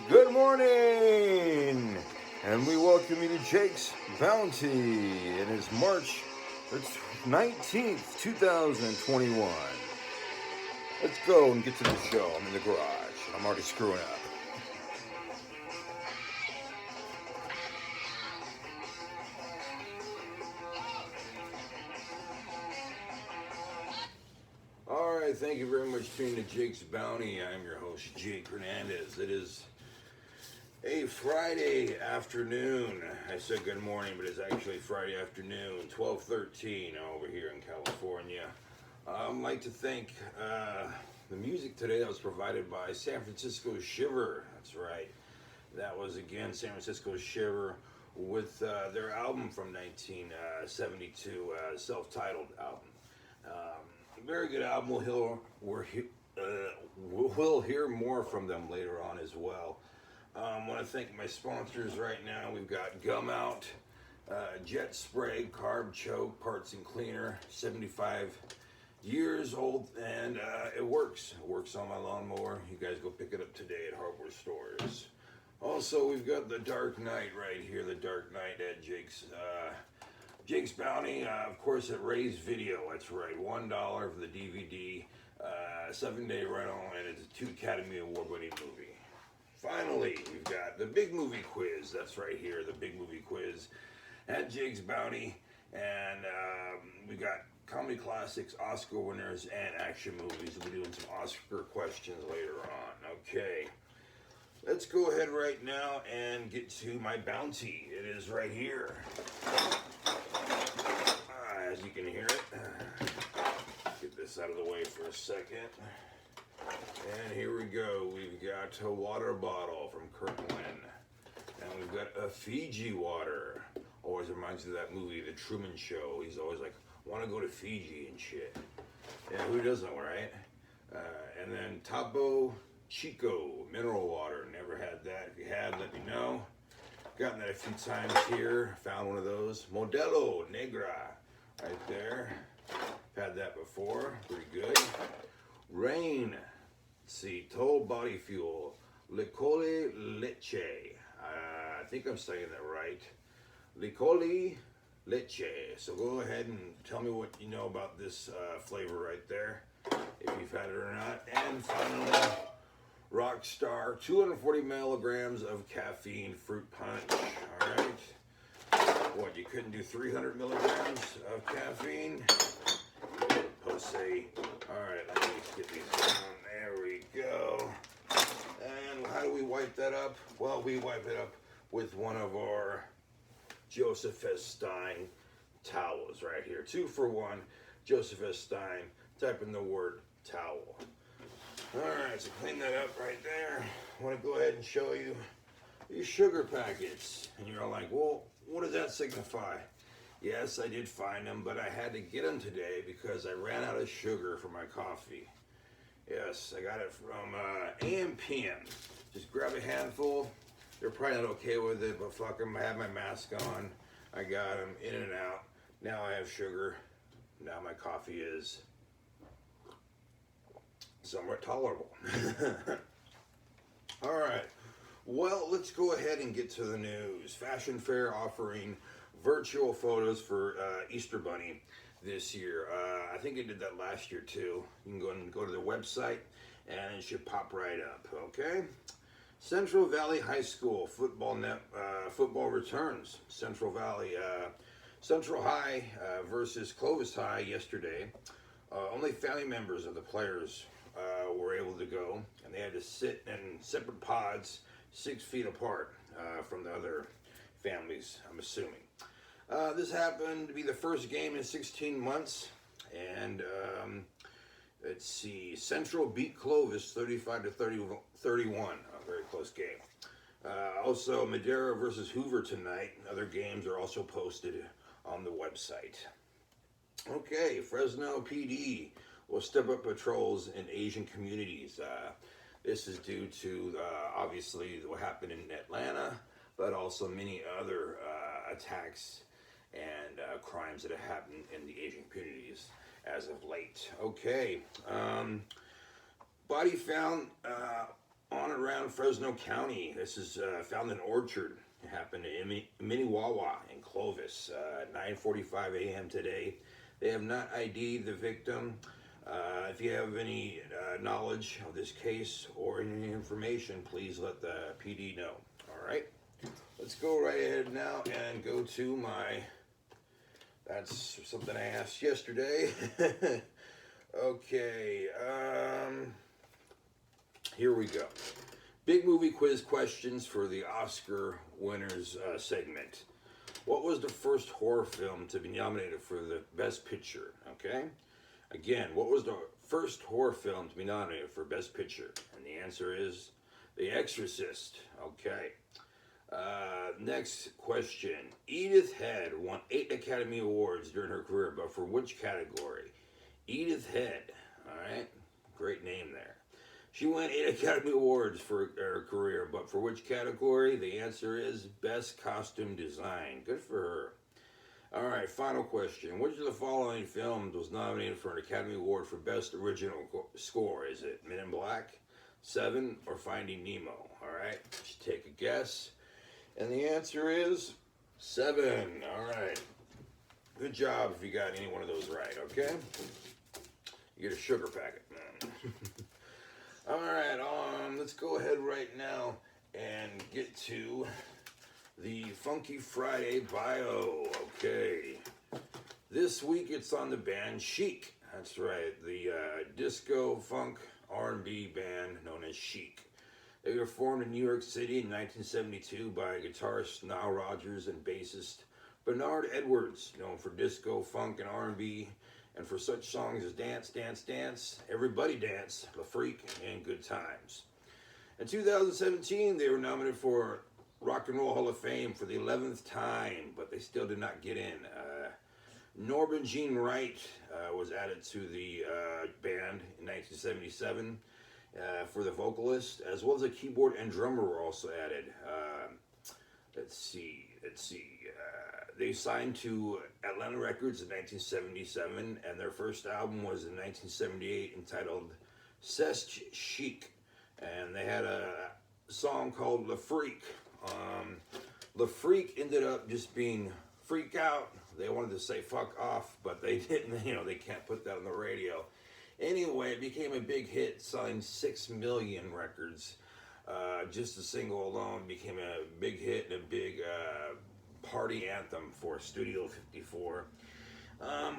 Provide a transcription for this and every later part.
Good morning, and we welcome you to Jake's Bounty. It is March 19th, 2021. Let's go and get to the show. I'm in the garage. I'm already screwing up. Alright, thank you very much for tuning to Jake's Bounty. I'm your host, Jake Hernandez. It is a Friday afternoon. I said good morning, but it's actually Friday afternoon, 12:13 over here in California. I'd like to thank the music today that was provided by San Francisco Shiver. That's right. That was, again, San Francisco Shiver with their album from 1972, self-titled album. Very good album. We'll hear more from them later on as well. I want to thank my sponsors right now. We've got Gum Out, Jet Spray, Carb Choke, Parts and Cleaner, 75 years old, and it works. It works on my lawnmower. You guys go pick it up today at hardware stores. Also, we've got the Dark Knight right here, the Dark Knight at Jake's Bounty, of course, at Ray's Video. That's right, $1 for the DVD, 7-day rental, and it's a 2 Academy Award-winning movie. Finally, we've got the Big Movie Quiz. That's right here, the Big Movie Quiz at Jake's Bounty. And we got comedy classics, Oscar winners, and action movies. We'll be doing some Oscar questions later on. Okay, let's go ahead right now and get to my bounty. It is right here. As you can hear it. Get this out of the way for a second. And here we go. We've got a water bottle from Kirkland. And we've got a Fiji water. Always reminds me of that movie, The Truman Show. He's always like, want to go to Fiji and shit. Yeah, who doesn't, right? And then Topo Chico mineral water. Never had that. If you had, let me know. Gotten that a few times here. Found one of those. Modelo Negra. Right there. Had that before. Pretty good. Rain. Let's see. Total Body Fuel. Licole Leche. I think I'm saying that right. Licole Leche. So go ahead and tell me what you know about this flavor right there. If you've had it or not. And finally, Rockstar. 240 milligrams of caffeine fruit punch. Alright. What, you couldn't do 300 milligrams of caffeine? Jose. Alright, let me get these down. There we go. And how do we wipe that up? Well, we wipe it up with one of our Joseph S. Stein towels right here. 2 for 1. Joseph S. Stein. Type in the word towel. Alright, so clean that up right there. I want to go ahead and show you these sugar packets. And you're all like, well, what does that signify? Yes, I did find them, but I had to get them today because I ran out of sugar for my coffee. Yes, I got it from AM PM. Just grab a handful. They're probably not okay with it, but fuck them. I have my mask on. I got them in and out. Now I have sugar. Now my coffee is somewhat tolerable. All right. Well, let's go ahead and get to the news. Fashion Fair offering virtual photos for Easter Bunny this year. I think I did that last year too. You can go to their website and it should pop right up. Okay. Central Valley High School football returns. Central High versus Clovis High yesterday. Only family members of the players were able to go, and they had to sit in separate pods 6 feet apart from the other families, I'm assuming. This happened to be the first game in 16 months, and let's see, Central beat Clovis 35-31, a very close game. Also, Madera versus Hoover tonight. Other games are also posted on the website. Okay, Fresno PD will step up patrols in Asian communities. This is due to, obviously, what happened in Atlanta, but also many other attacks and crimes that have happened in the Asian communities as of late. Okay. Body found on around Fresno County. This is found in Orchard. It happened in Minnewawa in Clovis, 9:45 a.m. today. They have not ID'd the victim. If you have any knowledge of this case or any information, please let the PD know. All right, let's go right ahead now and go to my. That's something I asked yesterday. Okay, here we go. Big movie quiz questions for the Oscar winners segment. What was the first horror film to be nominated for the Best Picture? Okay, again, what was the first horror film to be nominated for Best Picture? And the answer is The Exorcist. Okay. Next question. Edith Head won 8 Academy Awards during her career, but for which category? Edith Head. All right. Great name there. She won 8 Academy Awards for her career, but for which category? The answer is Best Costume Design. Good for her. All right, final question. Which of the following films was nominated for an Academy Award for Best Original Score? Is it Men in Black, Seven, or Finding Nemo? All right, just take a guess. And the answer is Seven. All right. Good job if you got any one of those right, okay? You get a sugar packet, man. All right, let's go ahead right now and get to the Funky Friday bio. Okay. This week it's on the band Chic. That's right, the disco funk R&B band known as Chic. They were formed in New York City in 1972 by guitarist Nile Rodgers and bassist Bernard Edwards, known for disco, funk, and R&B, and for such songs as Dance, Dance, Dance, Everybody Dance, La Freak, and Good Times. In 2017, they were nominated for Rock and Roll Hall of Fame for the 11th time, but they still did not get in. Norman Jean Wright was added to the band in 1977 for the vocalist, as well as a keyboard and drummer were also added. Let's see. They signed to Atlantic Records in 1977, and their first album was in 1978 entitled C'est Chic, and they had a song called La Freak. La Freak ended up just being Freak Out. They wanted to say fuck off, but they didn't, they can't put that on the radio. Anyway, it became a big hit, selling 6 million records. Just the single alone became a big hit and a big party anthem for Studio 54.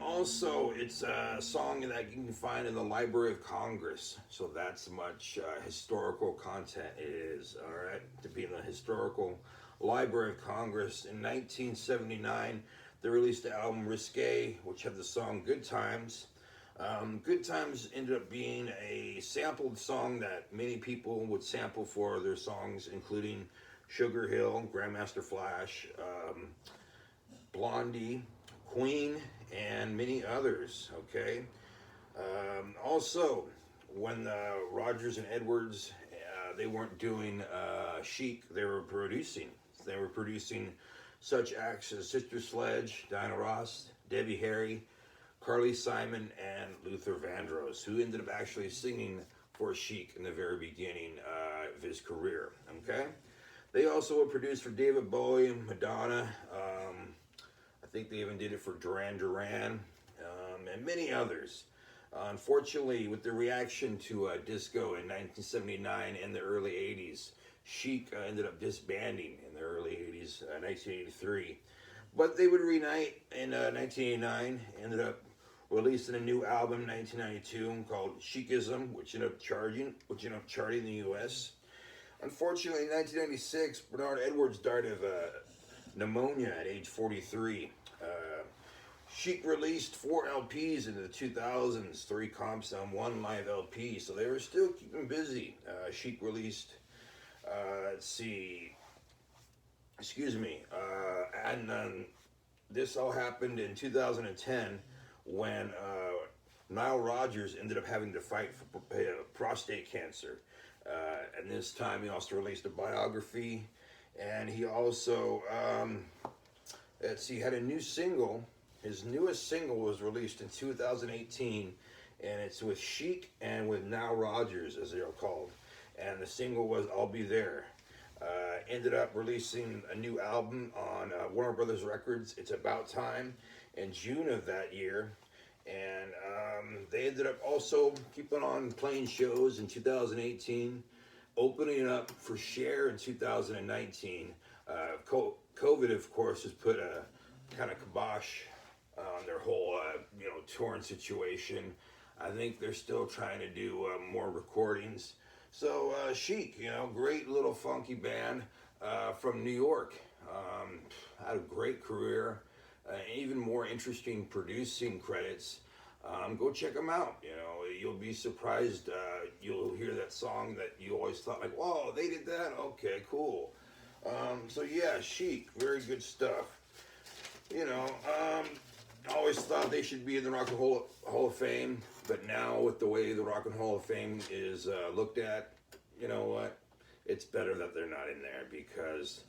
Also, it's a song that you can find in the Library of Congress, so that's much historical content it is, all right, to be in the historical Library of Congress. In 1979, they released the album Risque, which had the song Good Times. Good Times ended up being a sampled song that many people would sample for their songs, including Sugar Hill, Grandmaster Flash, Blondie, Queen, and many others, okay? Also, when Rodgers and Edwards, they weren't doing Chic, they were producing. They were producing such acts as Sister Sledge, Diana Ross, Debbie Harry, Carly Simon, and Luther Vandross, who ended up actually singing for Chic in the very beginning of his career, okay? They also were produced for David Bowie, Madonna, I think they even did it for Duran Duran, and many others. Unfortunately, with the reaction to disco in 1979 and the early 80s, Chic ended up disbanding in the early 80s, 1983. But they would reunite in 1989, ended up releasing a new album in 1992 called Chicism, which ended up charting in the U.S. Unfortunately, in 1996, Bernard Edwards died of pneumonia at age 43. Chic released 4 LPs in the 2000s, 3 comps on 1 live LP, so they were still keeping busy. Chic released, and this all happened in 2010 when Nile Rodgers ended up having to fight for prostate cancer. And this time he also released a biography, and he also, had a new single. His newest single was released in 2018, and it's with Chic and with Nile Rodgers, as they're called. and the single was "I'll Be There." Ended up releasing a new album on Warner Brothers Records. It's About Time in June of that year, and they ended up also keeping on playing shows in 2018, opening up for Cher in 2019. COVID, of course, has put a kind of kibosh on their whole, touring situation. I think they're still trying to do more recordings. So Chic, great little funky band from New York. Had a great career, even more interesting producing credits. Go check them out. You'll be surprised. You'll hear that song that you always thought like, "Whoa, they did that? Okay, cool." So yeah, Chic, very good stuff. I always thought they should be in the Rock and Roll Hall of Fame, but now with the way the Rock and Roll Hall of Fame is looked at, you know what? It's better that they're not in there because,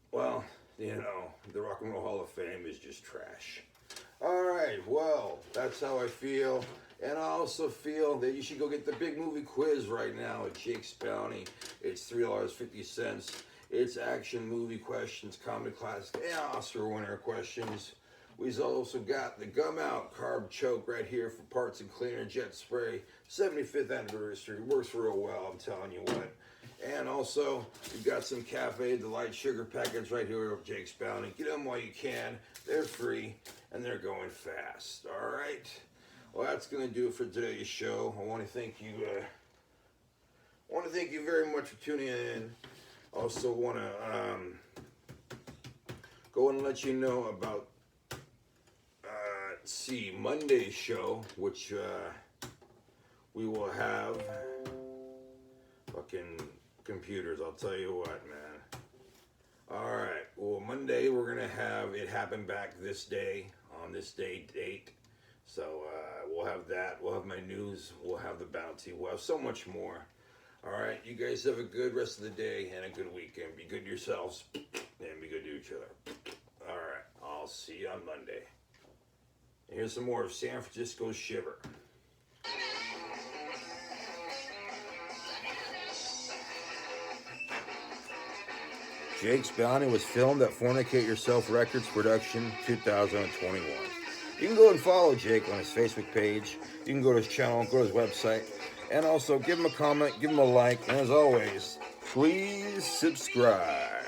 the Rock and Roll Hall of Fame is just trash. All right, well, that's how I feel. And I also feel that you should go get the Big Movie Quiz right now at Jake's Bounty. It's $3.50. It's action movie questions, comedy classic, and Oscar winner questions. We've also got the Gum Out Carb Choke right here for Parts and Cleaner Jet Spray. 75th anniversary. Works real well, I'm telling you what. And also, we've got some Cafe Delight sugar packets right here at Jake's Bounty. Get them while you can. They're free, and they're going fast. All right? Well, that's going to do it for today's show. I want to thank you very much for tuning in. Also want to go and let you know about Monday's show, which we will have fucking computers. I'll tell you what, man. All right. Well, Monday we're gonna have it happen back this day on this date. So we'll have that. We'll have my news. We'll have the bounty. We'll have so much more. All right, you guys have a good rest of the day and a good weekend. Be good to yourselves and be good to each other. All right, I'll see you on Monday. And here's some more of San Francisco's Shiver. Jake's Bounty was filmed at Fornicate Yourself Records Production 2021. You can go and follow Jake on his Facebook page. You can go to his channel, go to his website. And also give him a comment, give him a like, and as always, please subscribe.